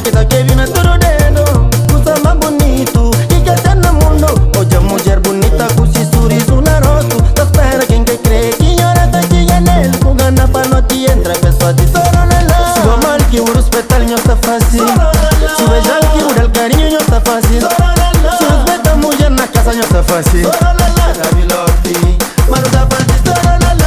que que viene todo dedo. Cosa más bonito y que está en el mundo. Oye, mujer bonita, cusi sorriso na rosto. Te espera quien que cree que ahora te llega en él. Con gana pa' no te entra, pessoa de sorolala. Si va mal que o respetar no está fácil. Si veja que o del cariño no está fácil. Si respeta a mujer na casa no está fácil. Ravilotti, mano da parte sorolala.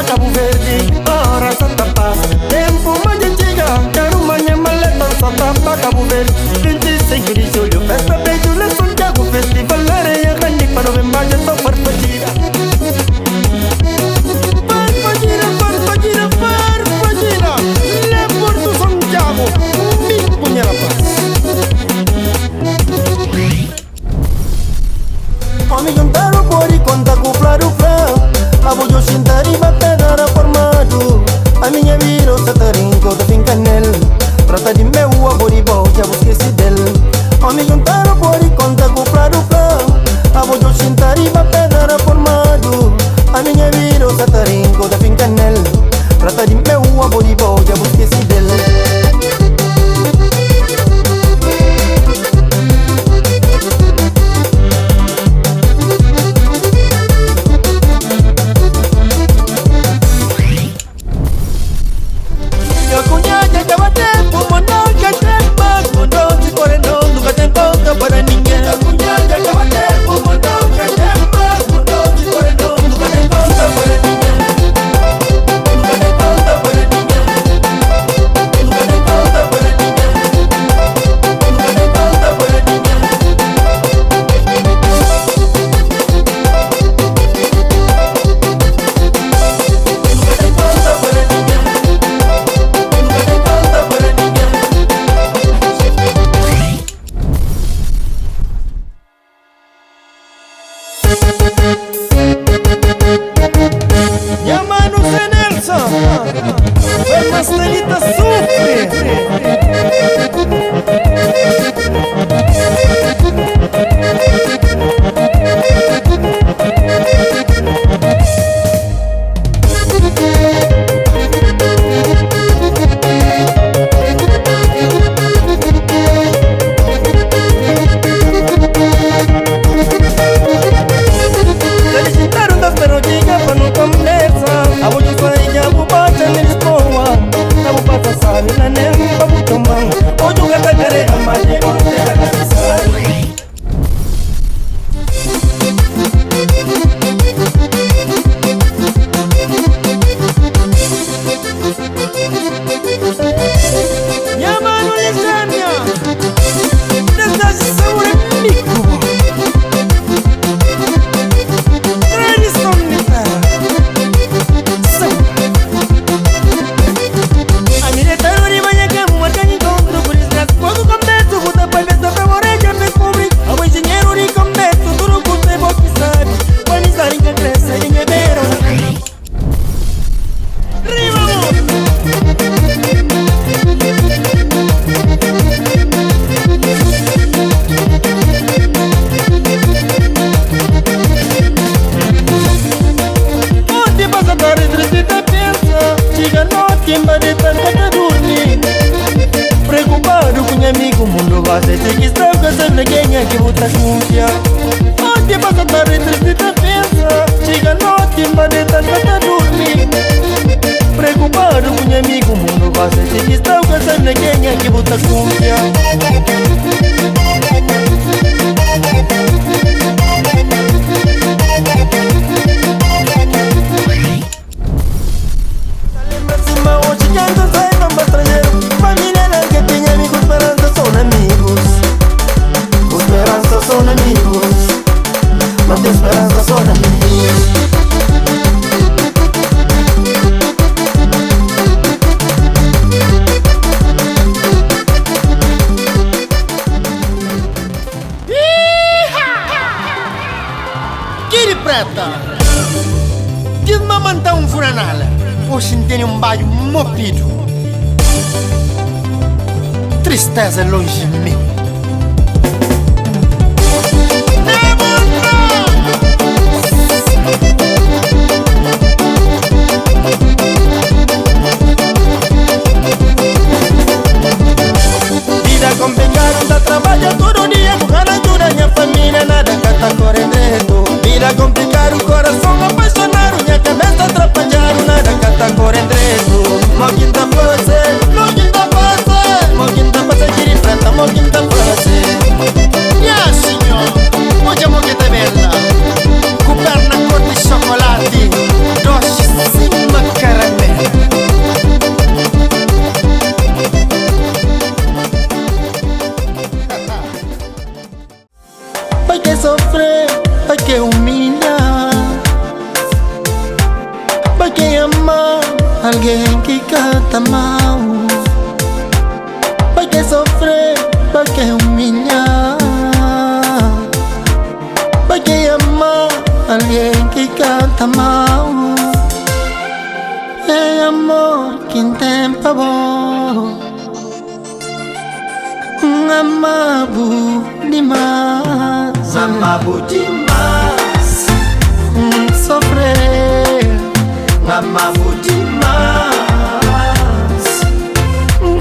Cabo Verde, ora Santa Paz. Tempo mais antiga, quero manhã maleta Santa Paz, Cabo Verde. 25 de julho, festa beijo na Santiago, festival areia, cani para o embate, tô farfadira. Farfadira, le Porto Santiago, mi punha la paz. Homem cantaram por e conta com o flão. Abo yo sintari va pedara formado. A minha viro sa tarinco da fincanel. Trata di me ua bori boja busque si del. Ami juntaro bori conta cu plaro flão. Abo yo sintari va pedara formado. A minha viro sa tarinco da fincanel. Trata di me ua bori boja busque si del. preta. Diz mamãe um furanal. Hoje tem baio mopido. Tristeza longe de mim. Vida complicada, dá trabalho todo dia. Buscar ajuda, minha família, nada cata correndo. Vida complicada, o coração apaixonado. Minha cabeça atrapalhada, nada cata correndo. Moquinta pose, moquinta pose, moquinta pose, tiri preta, moquinta pose. Ya senhor, hoje a moqueta é bela. Coberta na cor de chocolate, doce cima caramelo. Vai que sofrer, vai que humilhar, vai que amar alguém que canta mal. Vai que sofrer, vai que humilhar, vai que amar alguém que canta mal. É amor que tem pavor, amabo demais, amabo demais, sofrer, amabo demais,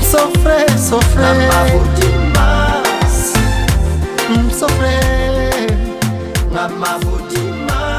sofrer, sofrer, amabo demais, sofrer, amabo demais.